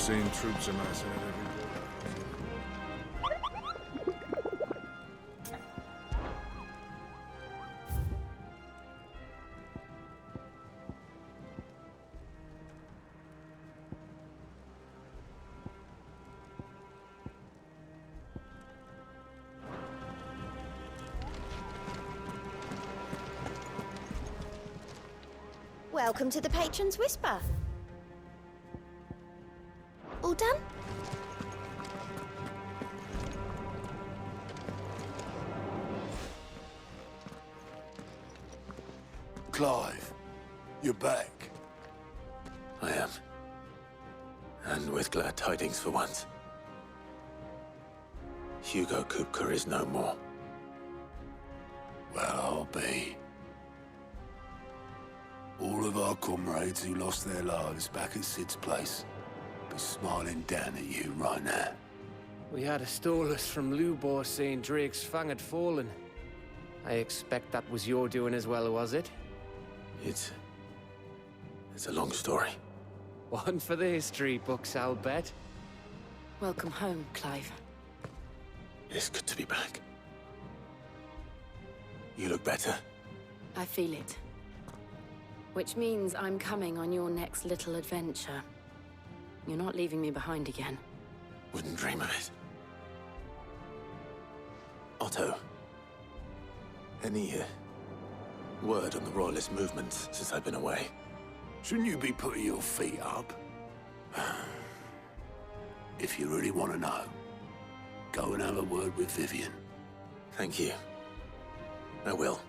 seeing troops amassing at every door. Welcome to the Patron's Whisper. All done? Clive, you're back. I am. And with glad tidings for once. Hugo Kupka is no more. Well, I'll be. All of our comrades who lost their lives back at Sid's place be smiling down at you right now. We had a stolus from Lubor saying Drake's fang had fallen. I expect that was your doing as well, was it? It's a long story. One for the history books, I'll bet. Welcome home, Clive. It is good to be back. You look better. I feel it. Which means I'm coming on your next little adventure. You're not leaving me behind again. Wouldn't dream of it. Otto, any word on the Royalist movements since I've been away? Shouldn't you be putting your feet up? If you really want to know, go and have a word with Vivian. Thank you. I will.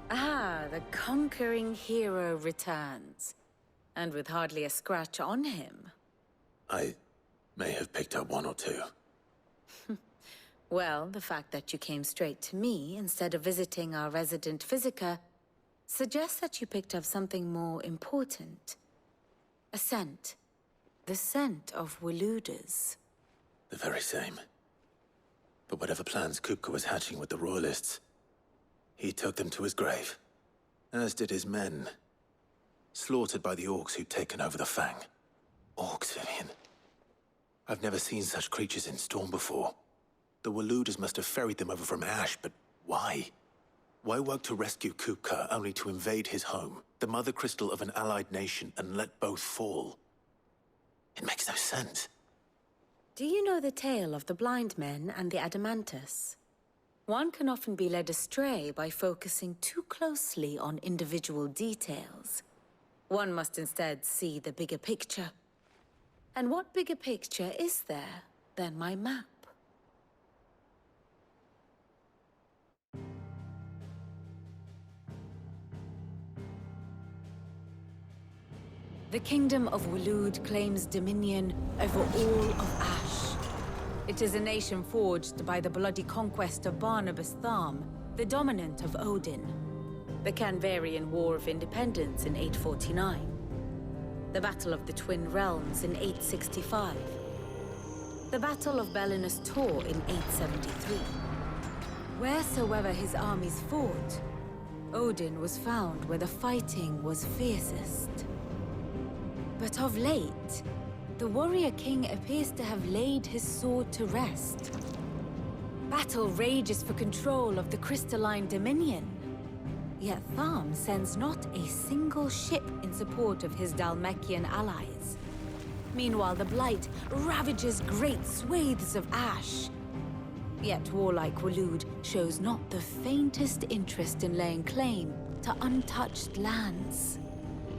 Ah, the conquering hero returns. And with hardly a scratch on him. I may have picked up one or two. Well, the fact that you came straight to me instead of visiting our resident physiker suggests that you picked up something more important. A scent. The scent of Waludas. The very same. But whatever plans Kupka was hatching with the Royalists, he took them to his grave. As did his men. Slaughtered by the orcs who'd taken over the Fang. Orcs, Vivian. I've never seen such creatures in Storm before. The Waludas must have ferried them over from Ash, but why? Why work to rescue Kupka only to invade his home, the mother crystal of an allied nation, and let both fall? It makes no sense. Do you know the tale of the blind men and the Adamantus? One can often be led astray by focusing too closely on individual details. One must instead see the bigger picture. And what bigger picture is there than my map? The Kingdom of Waloed claims dominion over all of Ash. It is a nation forged by the bloody conquest of Barnabas Tharm, the dominant of Odin. The Canvarian War of Independence in 849. The Battle of the Twin Realms in 865. The Battle of Belinus Tor in 873. Wheresoever his armies fought, Odin was found where the fighting was fiercest. But of late, the warrior king appears to have laid his sword to rest. Battle rages for control of the crystalline dominion. Yet Tharm sends not a single ship in support of his Dhalmekian allies. Meanwhile, the Blight ravages great swathes of Ash. Yet warlike Waloed shows not the faintest interest in laying claim to untouched lands.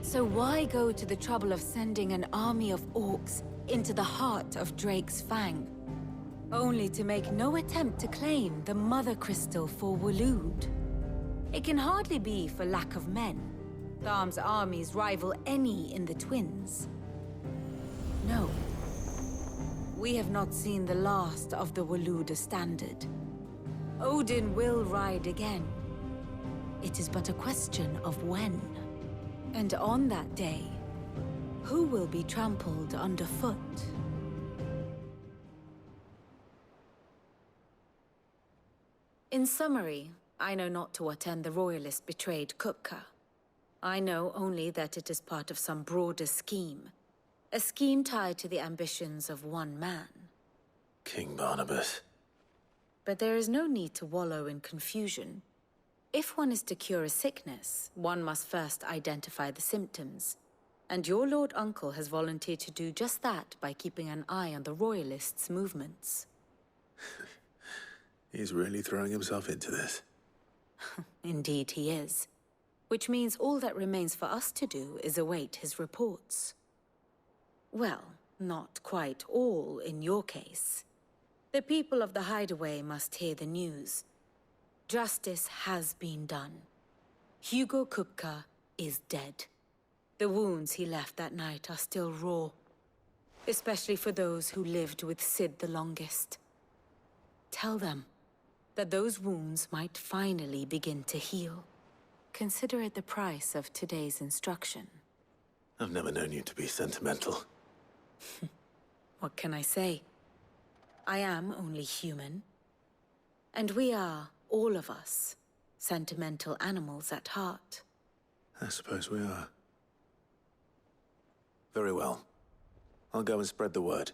So why go to the trouble of sending an army of orcs into the heart of Drake's Fang, only to make no attempt to claim the Mother Crystal for Waloed? It can hardly be for lack of men. Tharm's armies rival any in the Twins. No. We have not seen the last of the Waluda standard. Odin will ride again. It is but a question of when. And on that day, who will be trampled underfoot? In summary, I know not to what end the Royalists betrayed Kupka. I know only that it is part of some broader scheme. A scheme tied to the ambitions of one man. King Barnabas. But there is no need to wallow in confusion. If one is to cure a sickness, one must first identify the symptoms. And your Lord Uncle has volunteered to do just that by keeping an eye on the Royalists' movements. He's really throwing himself into this. Indeed he is. Which means all that remains for us to do is await his reports. Well, not quite all in your case. The people of the Hideaway must hear the news. Justice has been done. Hugo Kupka is dead. The wounds he left that night are still raw, especially for those who lived with Sid the longest. Tell them that those wounds might finally begin to heal. Consider it the price of today's instruction. I've never known you to be sentimental. What can I say? I am only human. And we are, all of us, sentimental animals at heart. I suppose we are. Very well. I'll go and spread the word.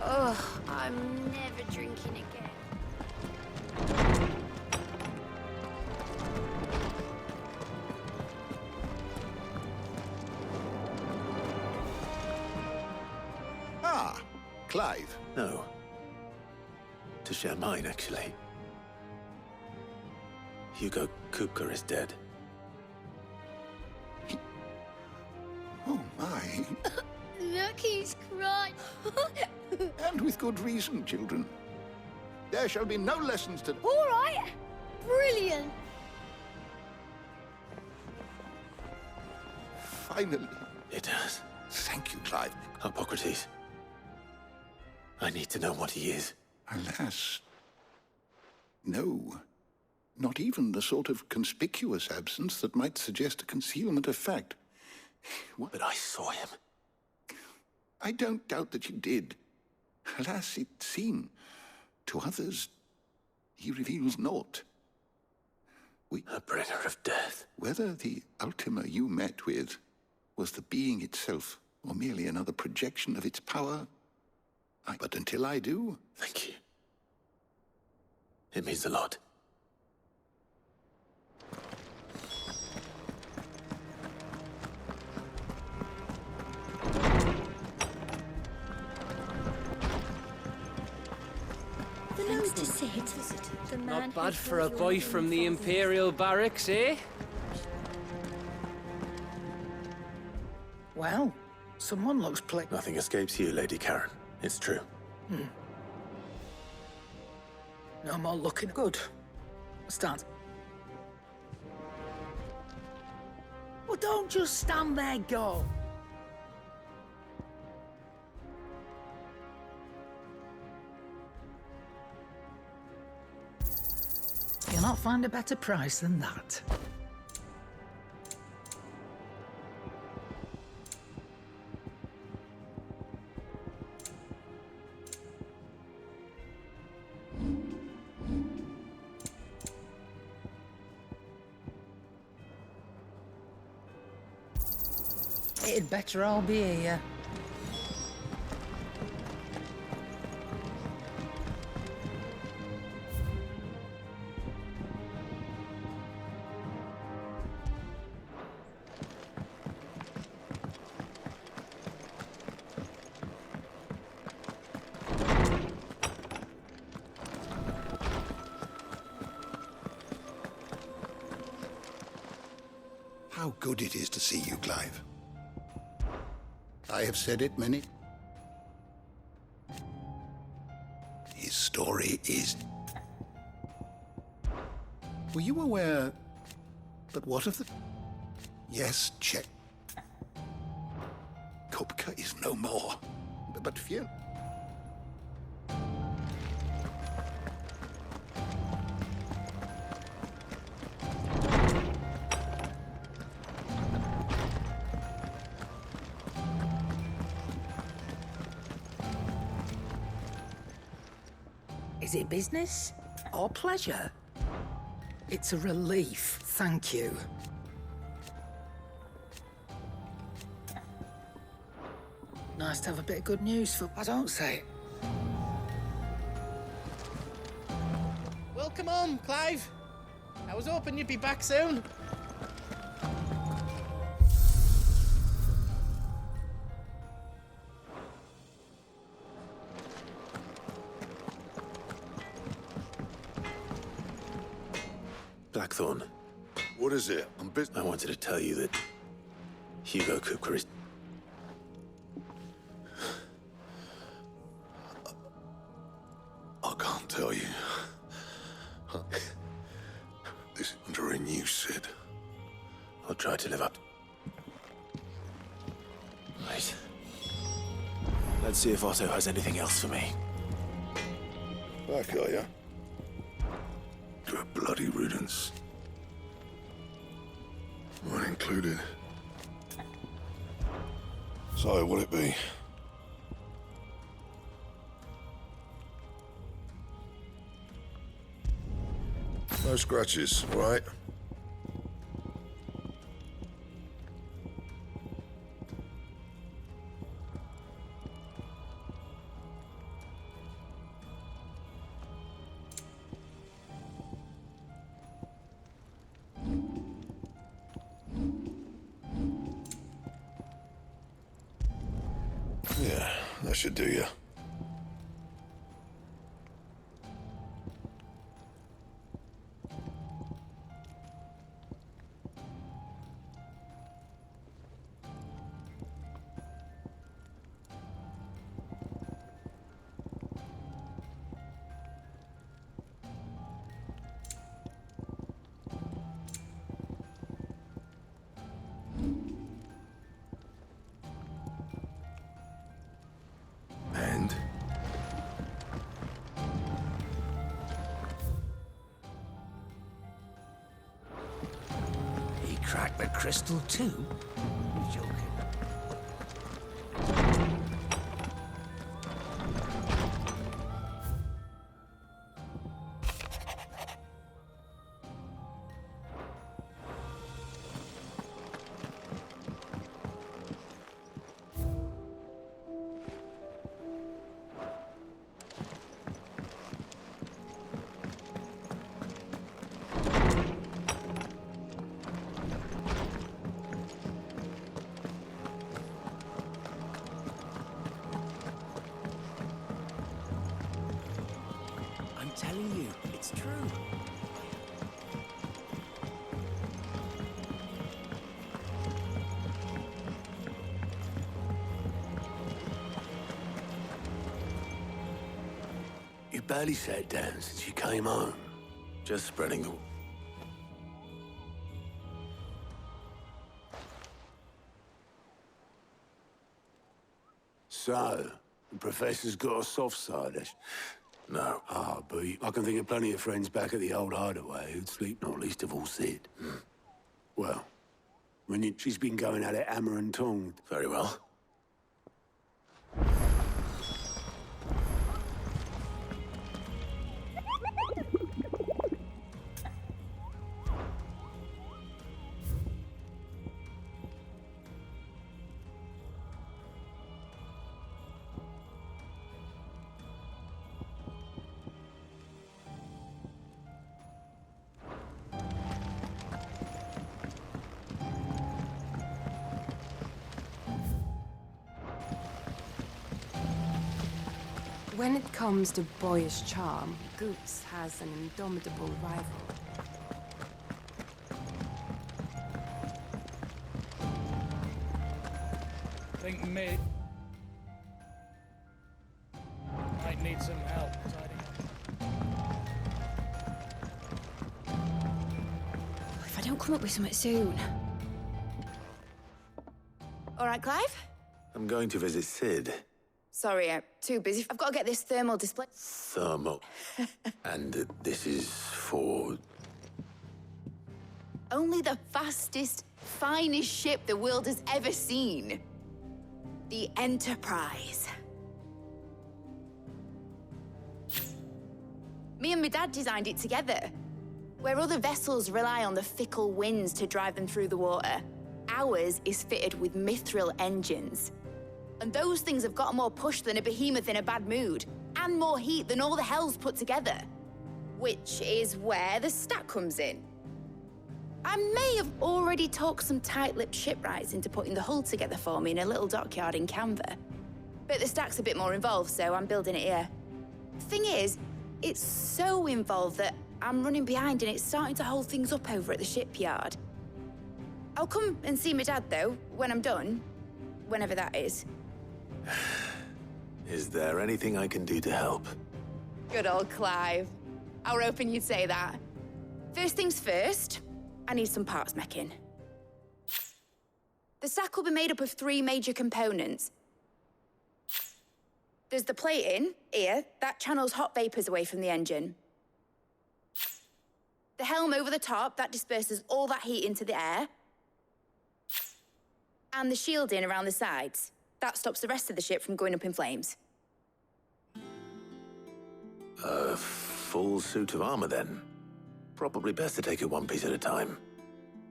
Ugh, I'm never drinking again. Ah, Clive. No. To share mine, actually. Hugo Kupka is dead. Oh, my. Look, he's crying. And with good reason, children. There shall be no lessons today. All right. Brilliant. Finally. It has. Thank you, Clive. Hippocrates. I need to know what he is. Alas. No. Not even the sort of conspicuous absence that might suggest a concealment of fact. What? But I saw him. I don't doubt that you did. Alas, it seemed. To others, he reveals naught. A bringer of death. Whether the Ultima you met with was the being itself, or merely another projection of its power, but until I do... Thank you. It means a lot. The nose to sit. The man Not bad who for a fills boy your from the uniforms. Imperial barracks, eh? Well, someone looks Nothing escapes you, Lady Karen. It's true. no more looking good. Stand. Well, don't just stand there, go. You'll not find a better price than that. It'd better all be here. How good it is to see you, Clive. I have said it many. His story is... Were you aware that what of the... Yes, check. Kupka is no more. But fear... Is it business or pleasure? It's a relief, thank you. Nice to have a bit of good news for... I don't say it. Welcome home, Clive. I was hoping you'd be back soon. Blackthorn, What is it? I'm busy. I wanted to tell you that Hugo Kupka is... I can't tell you. This under a new Sid. I'll try to live up. Right. Let's see if Otto has anything else for me. Back, are ya? To a bloody riddance. Mine included. So, what'll it be? No scratches, right? Yeah, that should do you. And? He cracked the crystal too? You're joking. I'm telling you, it's true. You barely sat down since you came home. Just spreading the... So, the Professor's got a soft side, has she? No. Ah, but I can think of plenty of friends back at the old hideaway who'd sleep not least of all Sid. Well, she's been going at it hammer and tongue. Very well. When it comes to boyish charm, Goose has an indomitable rival. Think me might need some help tidying up. come up with something soon. All right, Clive? I'm going to visit Sid. Sorry, I'm too busy. I've got to get this thermal display. Thermal. And this is for... Only the fastest, finest ship the world has ever seen. The Enterprise. Me and my dad designed it together. Where other vessels rely on the fickle winds to drive them through the water, ours is fitted with mithril engines. And those things have got more push than a behemoth in a bad mood, and more heat than all the hells put together. Which is where the stack comes in. I may have already talked some tight-lipped shipwrights into putting the hull together for me in a little dockyard in Canva. But the stack's a bit more involved, so I'm building it here. Thing is, it's so involved that I'm running behind and it's starting to hold things up over at the shipyard. I'll come and see my dad, though, when I'm done. Whenever that is. Is there anything I can do to help? Good old Clive. I were hoping you'd say that. First things first, I need some parts meching. The stack will be made up of 3 major components. There's the plating, here, that channels hot vapors away from the engine. The helm over the top, that disperses all that heat into the air. And the shielding around the sides. That stops the rest of the ship from going up in flames. A full suit of armor, then? Probably best to take it one piece at a time.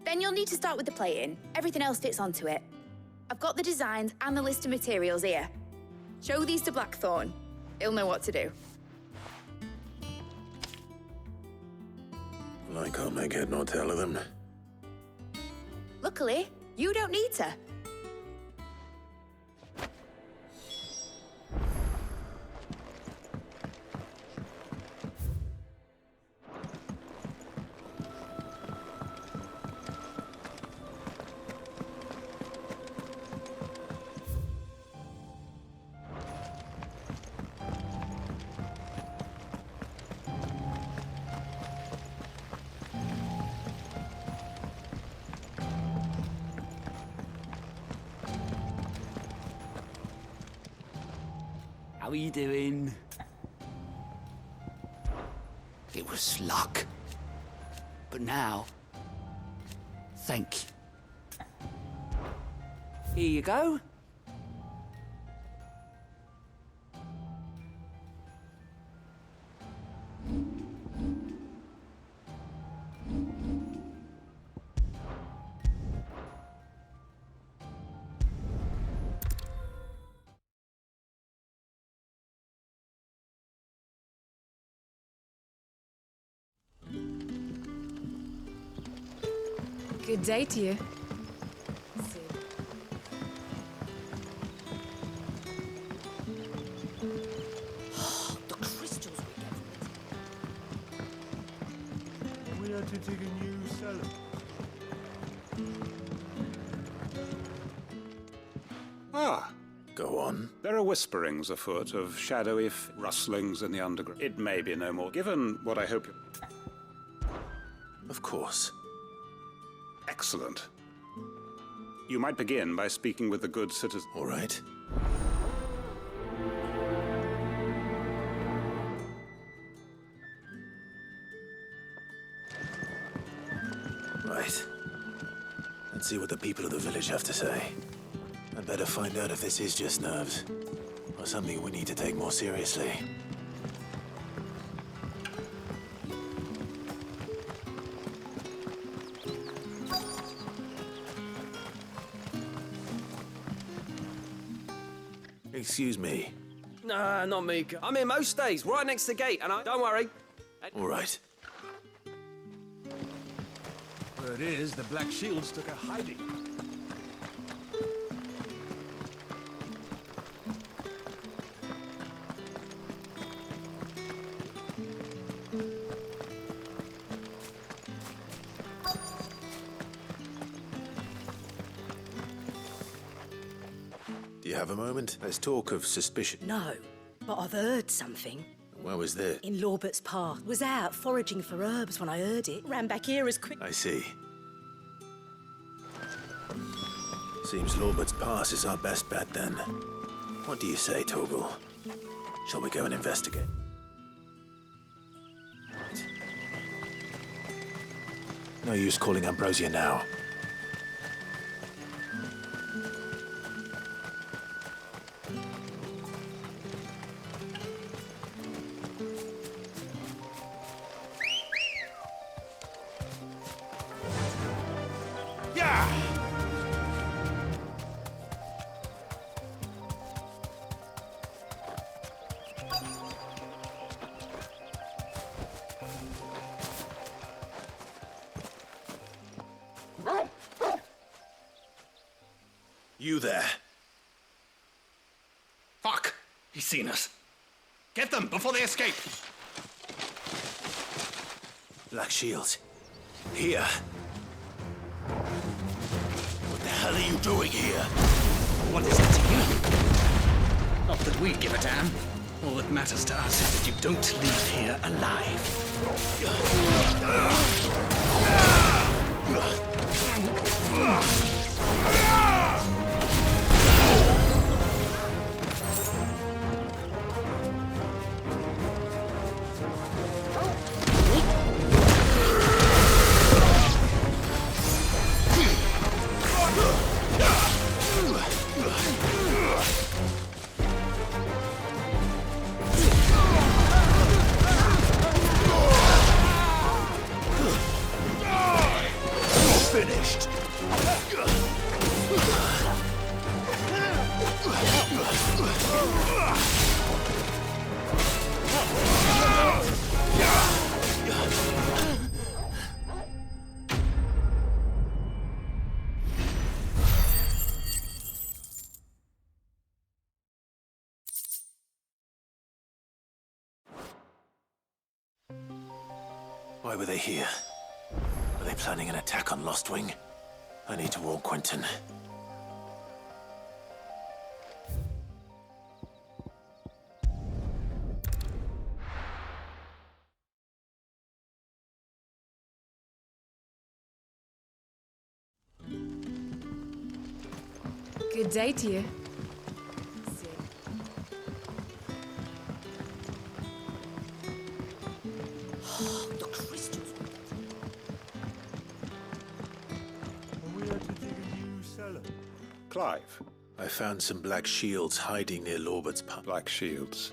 Then you'll need to start with the plating. Everything else fits onto it. I've got the designs and the list of materials here. Show these to Blackthorn. He'll know what to do. I can't make head nor tail of them. Luckily, you don't need to. How are you doing? It was luck. But now, thank you. Here you go. Good day to you. The crystals we get from it. We had to dig a new cellar. Ah. Go on. There are whisperings afoot of shadowy rustlings in the underground. It may be no more, given what I hope you... Of course. Excellent. You might begin by speaking with the good citizen. All right. Right. Let's see what the people of the village have to say. I'd better find out if this is just nerves, or something we need to take more seriously. Excuse me. Nah, not me. I'm here most days, right next to the gate, and don't worry. All right. Word is, the Black Shields took a hiding. Do you have a moment? There's talk of suspicion. No, but I've heard something. Where was this? In Lorbert's Path. Was out foraging for herbs when I heard it. Ran back here as quick. I see. Seems Lorbert's Pass is our best bet then. What do you say, Torgal? Shall we go and investigate? No use calling Ambrosia now. You there. Fuck! He's seen us. Get them before they escape! Black Shields. Here. What the hell are you doing here? What is it to you? Not that we give a damn. All that matters to us is that you don't leave here alive. Finished. Why were they here? Were they planning an attack on Lostwing? I need to warn Quentin. Good day to you. The crystals. We had to dig a new cellar. Clive. I found some black shields hiding near Lorbert's Pass. Black shields.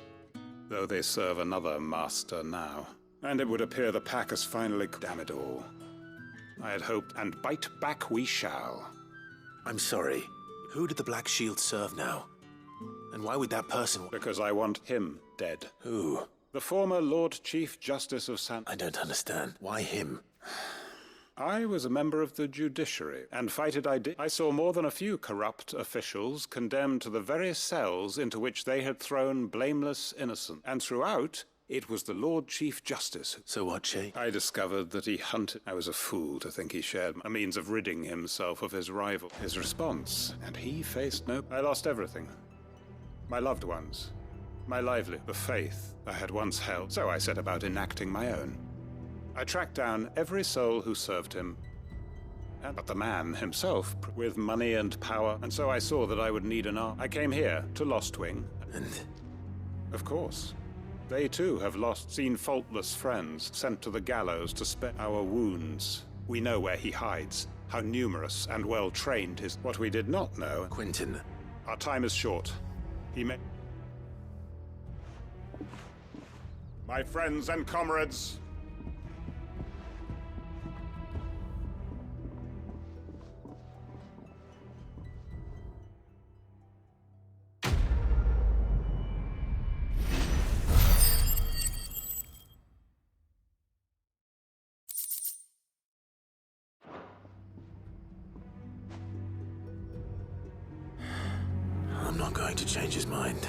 Though they serve another master now. And it would appear the pack has finally... Damn it all. I had hoped, and bite back we shall. I'm sorry. Who did the black shield serve now? And why would that person... Because I want him dead. Who? The former Lord Chief Justice of San... I don't understand. Why him? I was a member of the judiciary, and fight it I did. I saw more than a few corrupt officials condemned to the very cells into which they had thrown blameless innocents. And throughout, it was the Lord Chief Justice. So what, Shay? I discovered that he hunted... I was a fool to think he shared a means of ridding himself of his rival. His response, and he faced no... I lost everything. My loved ones. My livelihood. The faith I had once held. So I set about enacting my own. I tracked down every soul who served him, but the man himself, with money and power, and so I saw that I would need an arm. I came here, to Lostwing. And? Of course. They too have seen faultless friends, sent to the gallows to spare our wounds. We know where he hides, how numerous and well-trained his... What we did not know... Quentin. Our time is short. He may... My friends and comrades... I'm not going to change his mind.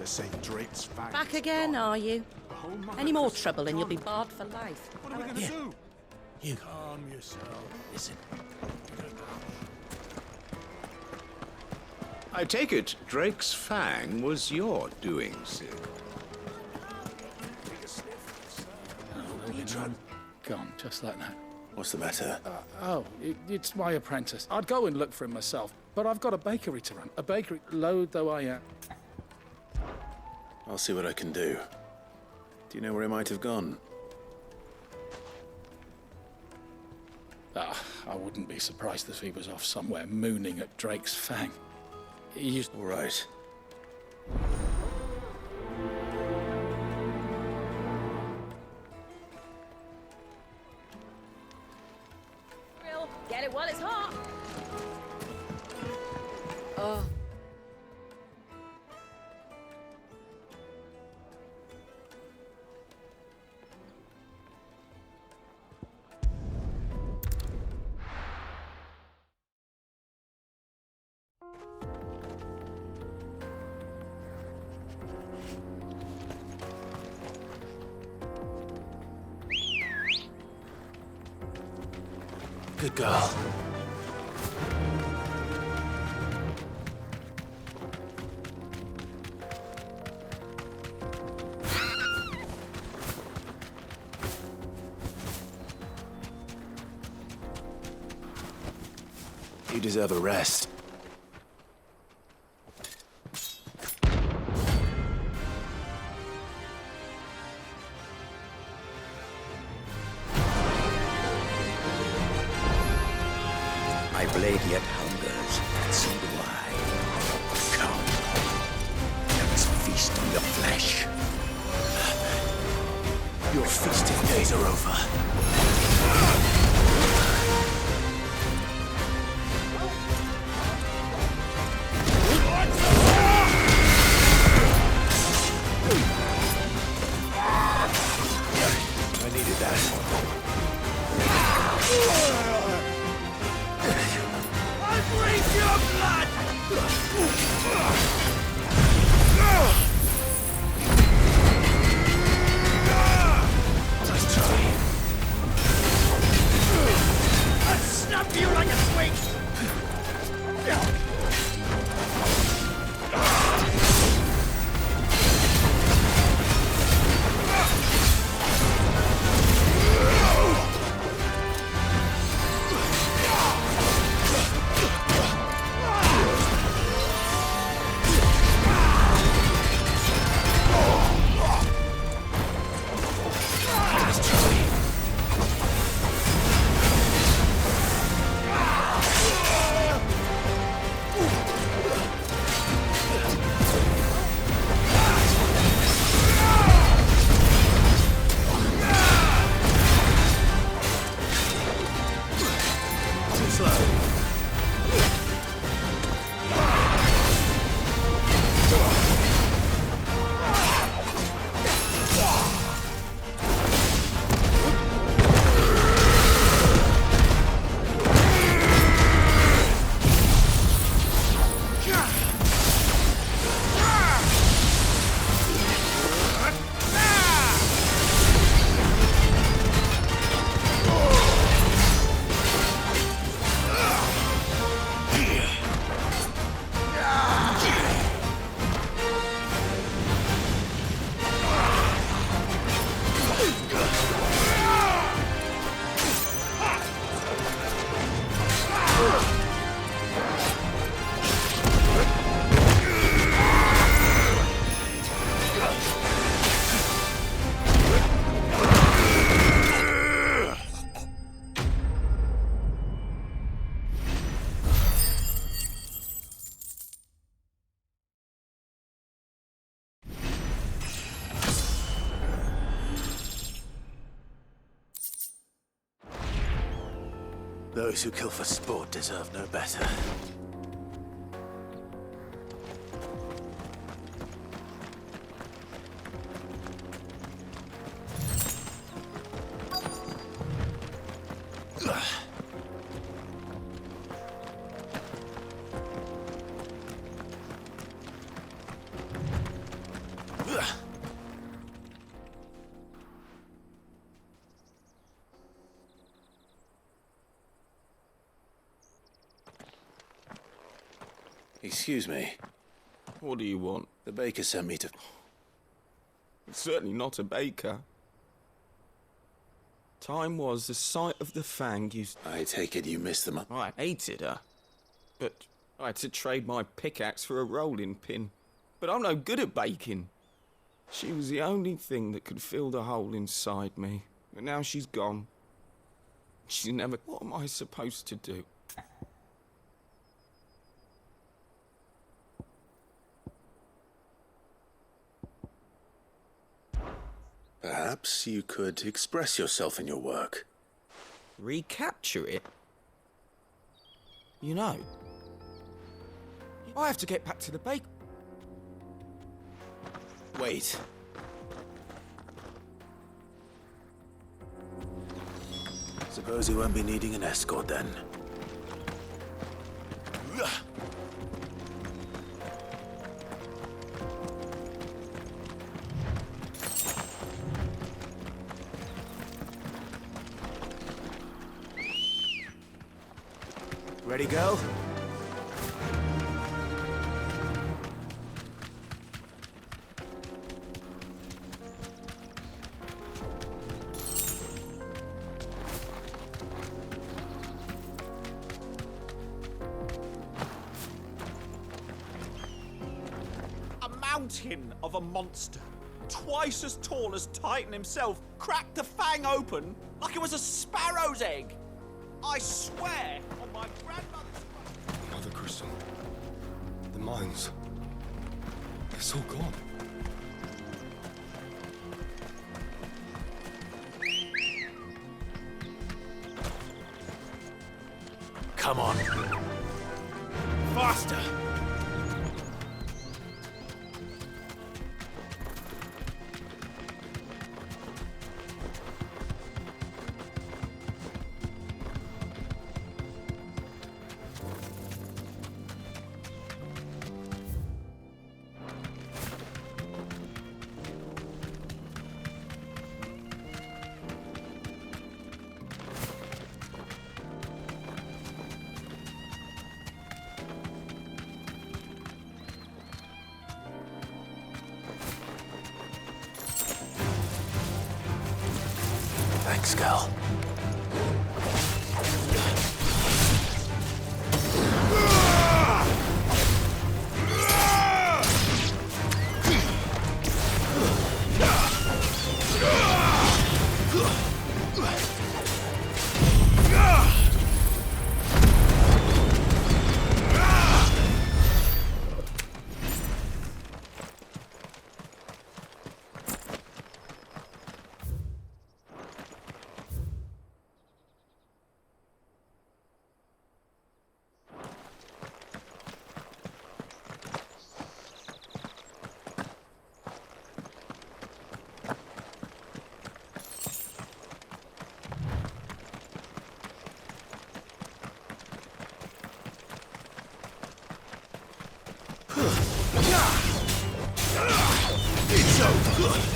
say Drake's fang. Back again, are you? Any more trouble and you'll be barred for life. What are we gonna do? You Calm yourself. listen. I take it Drake's fang was your doing, Sid. Gone, just like that. What's the matter? It's my apprentice. I'd go and look for him myself, but I've got a bakery to run. A bakery, load though I am. I'll see what I can do. Do you know where he might have gone? I wouldn't be surprised if he was off somewhere mooning at Drake's fang. He used... All right. Get it while it's hot. Oh. Good girl. You deserve a rest. My blade yet hungers, and so do I. Come, let us feast on your flesh. Your feasting days are over. I needed that. I breathe your blood! Nice try. I'll snap you like a twig! Those who kill for sport deserve no better. Excuse me. What do you want? The baker sent me to... It's certainly not a baker. Time was the sight of the Fang used... I take it you missed them up. I hated her. But I had to trade my pickaxe for a rolling pin. But I'm no good at baking. She was the only thing that could fill the hole inside me. But now she's gone. She's never... What am I supposed to do? Perhaps you could express yourself in your work. Recapture it? You know, I have to get back to the bake. Wait. Suppose you won't be needing an escort then. Ready, go? A mountain of a monster, twice as tall as Titan himself, cracked the Fang open like it was a sparrow's egg. I swear on my grandmother's... Another crystal. The mines. It's all gone. Come on. Faster! Thanks, Gal. It's over.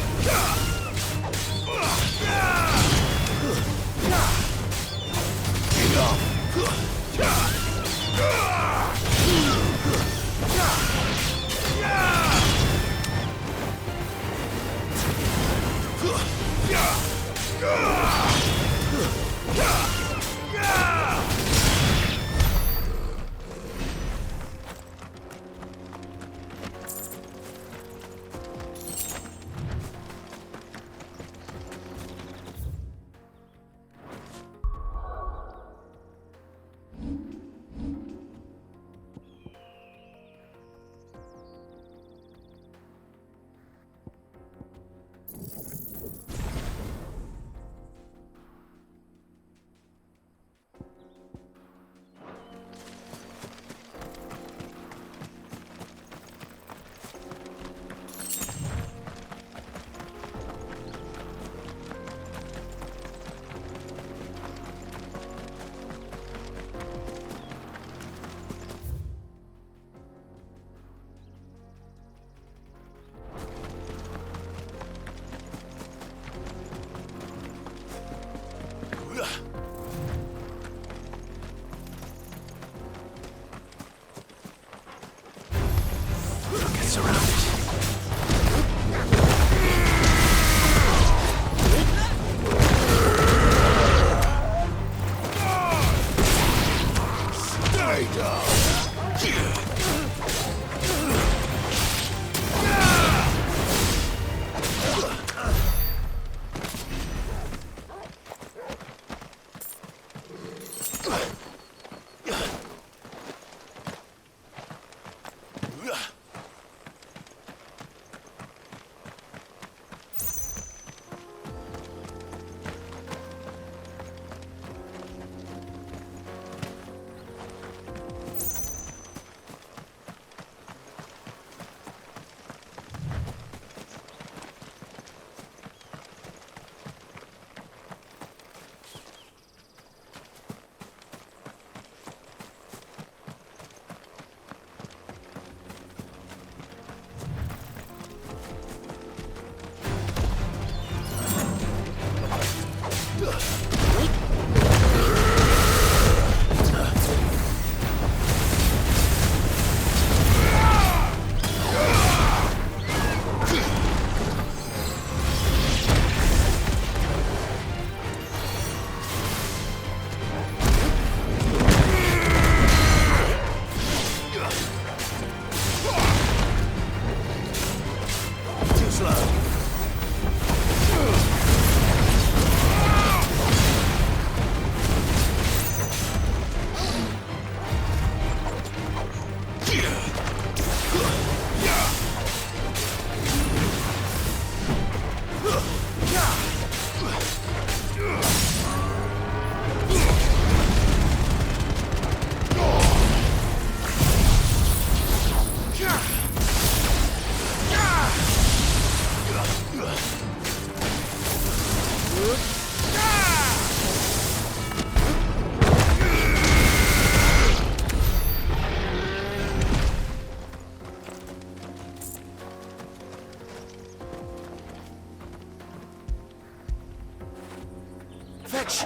Fetch!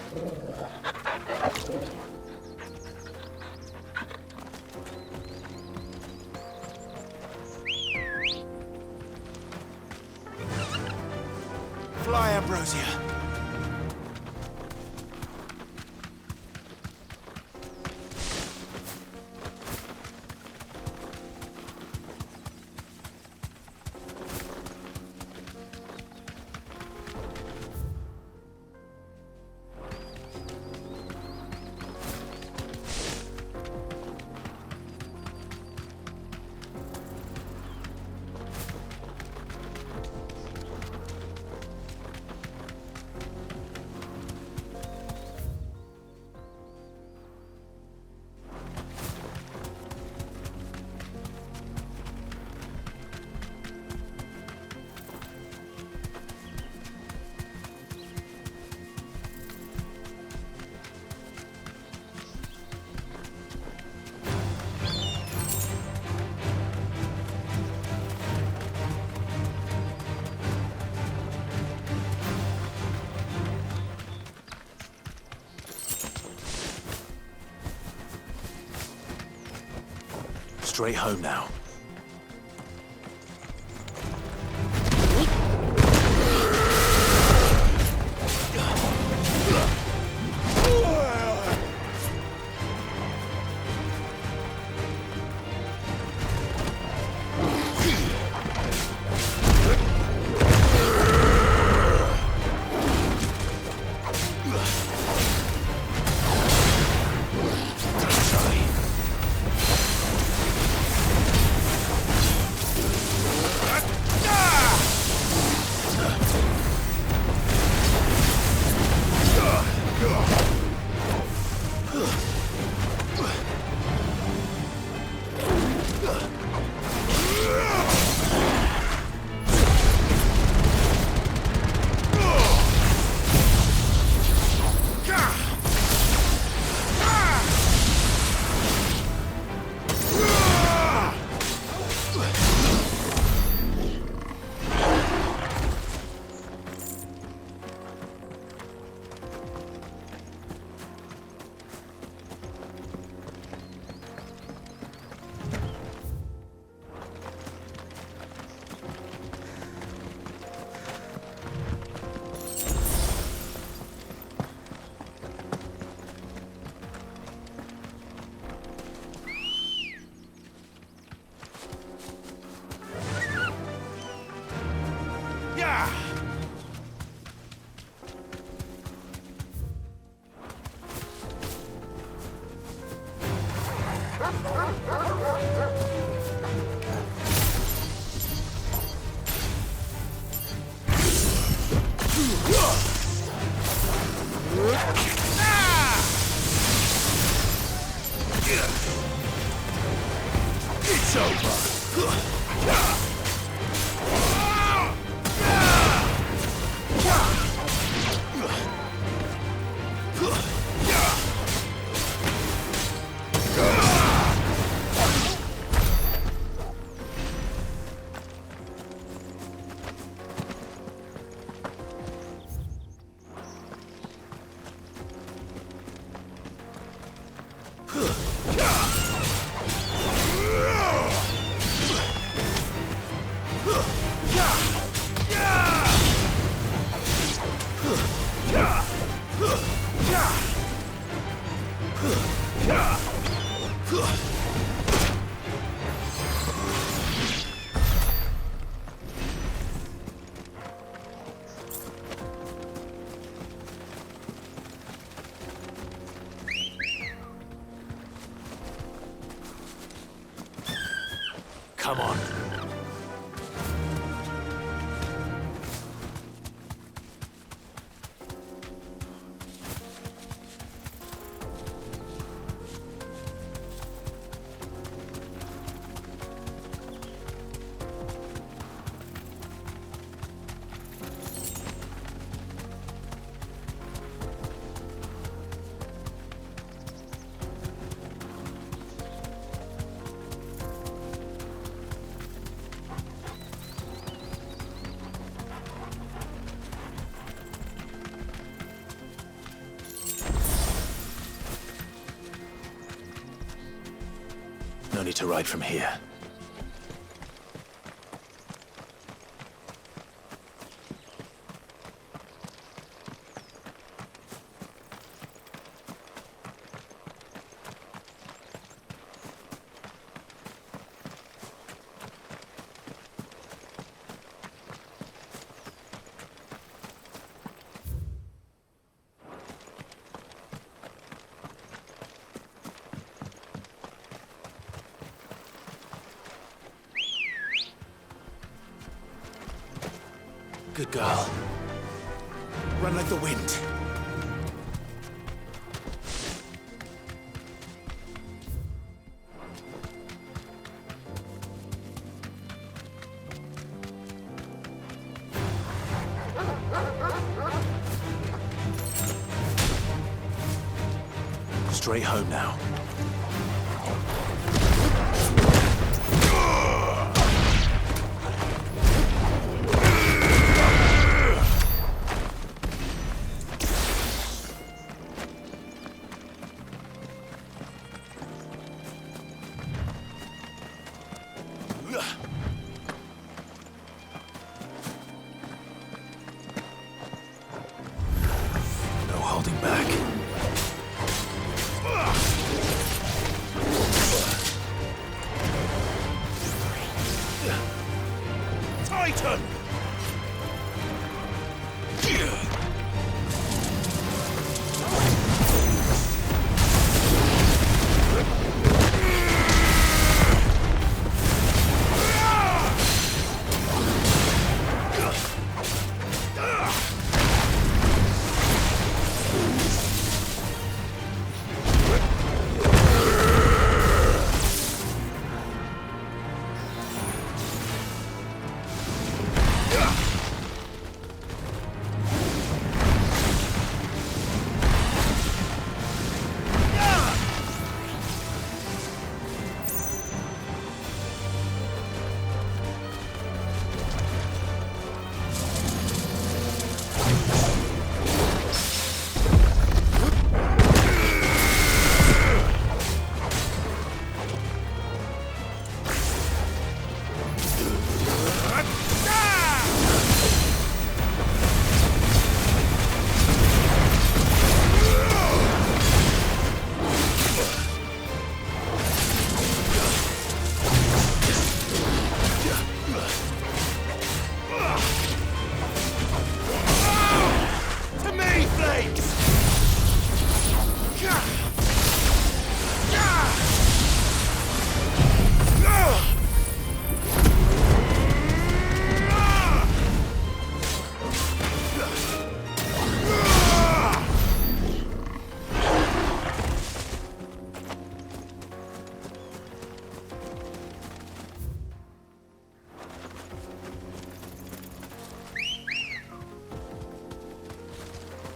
Fly, Ambrosia. Straight home now. It's over. Come on. only to ride from here. Good girl. Run like the wind. Straight home now. No holding back. Titan!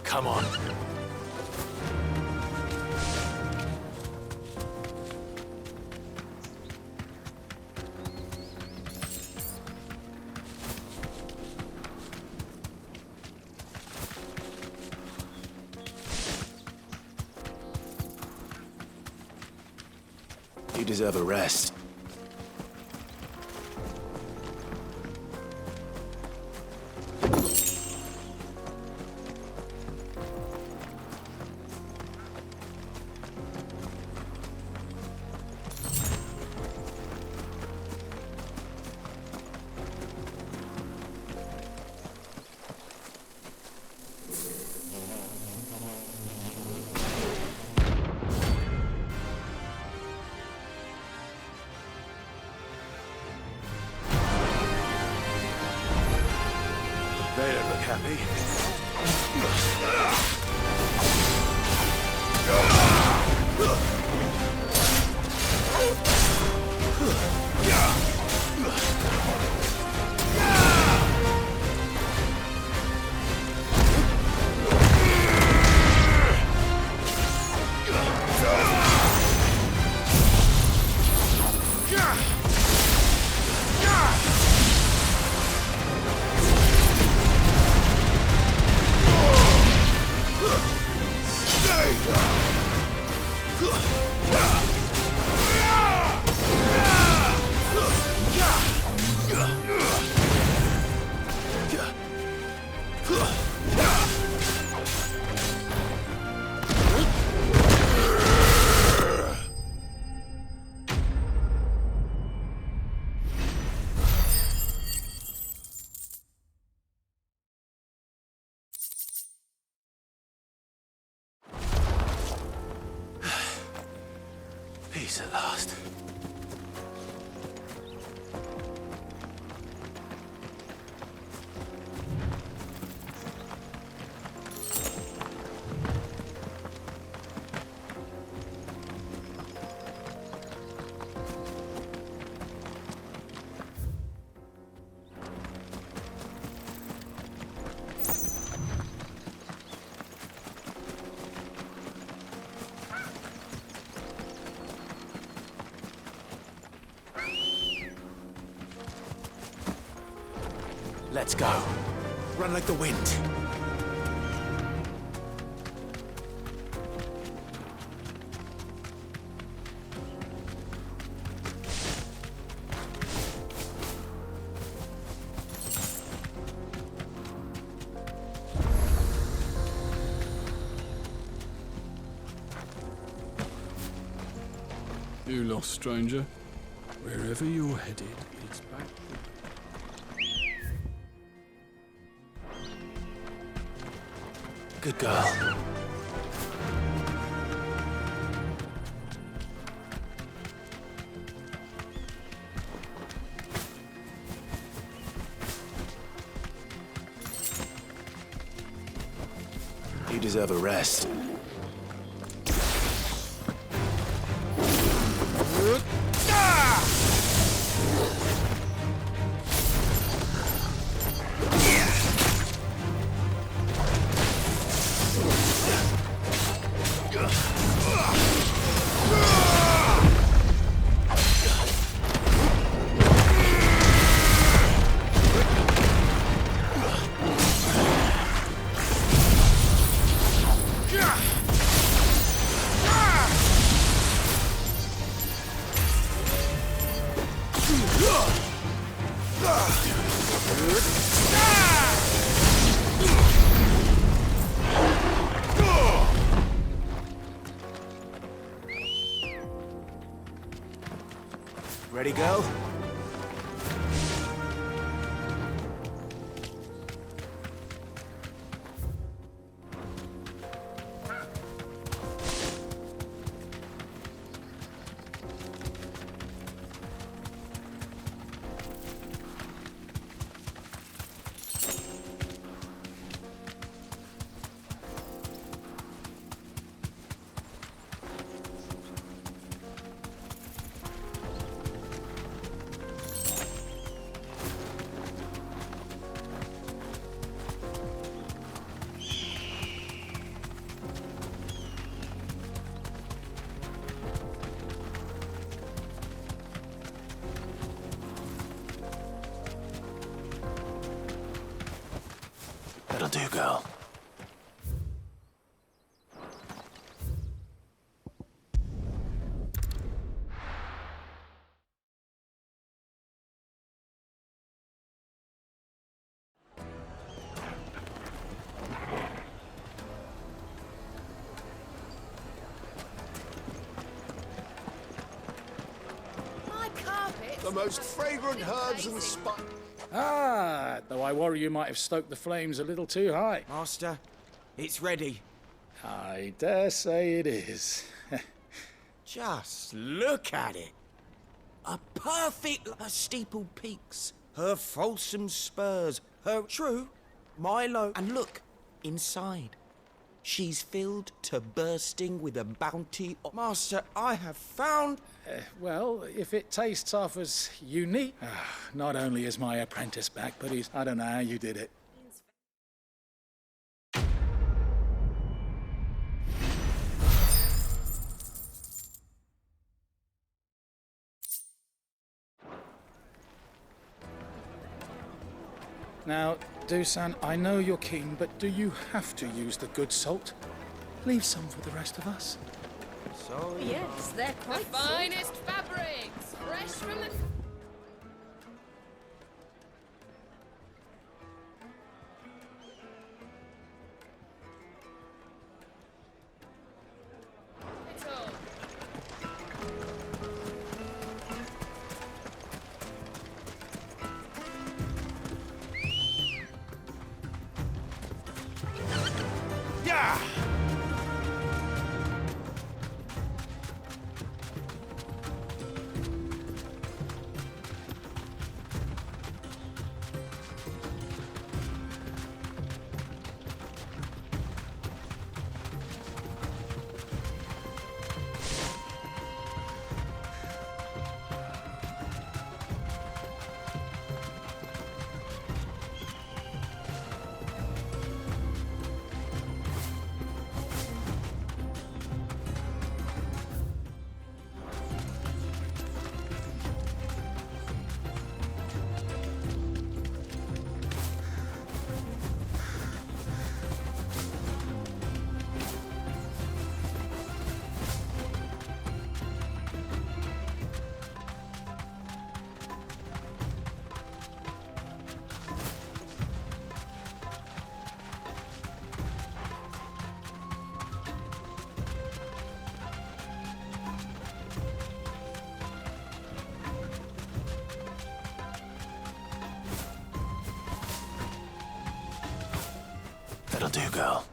Come on. You deserve a rest. They don't look happy. Peace at last. Let's go. Run like the wind. You lost, stranger. Wherever you're headed, it's back. Good girl. You deserve a rest. Ready, girl? That'll do, girl. My carpet. The most fragrant herbs and spices. Ah, though I worry you might have stoked the flames a little too high. Master, it's ready. I dare say it is. Just look at it. A perfect her steeple peaks, her fulsome spurs, her true Milo. And look, inside. She's filled to bursting with a bounty of... Master, I have found... Well, if it tastes half as unique... not only is my apprentice back, but he's... I don't know how you did it. Now, Dusan, I know you're keen, but do you have to use the good salt? Leave some for the rest of us. So Yes, they're The quite finest fabrics, fresh from the... do, girl.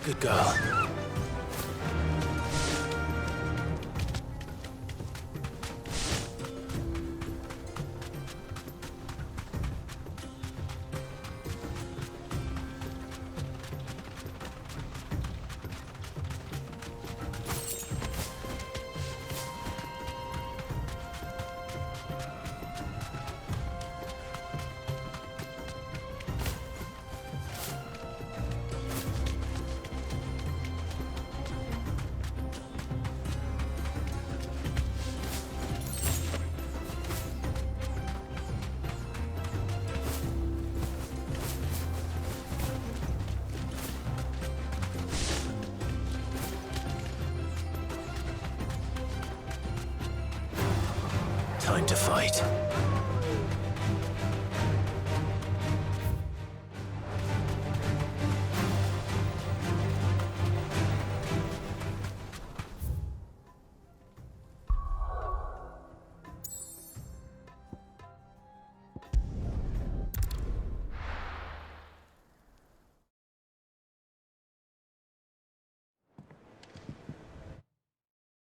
Good girl. Time to fight.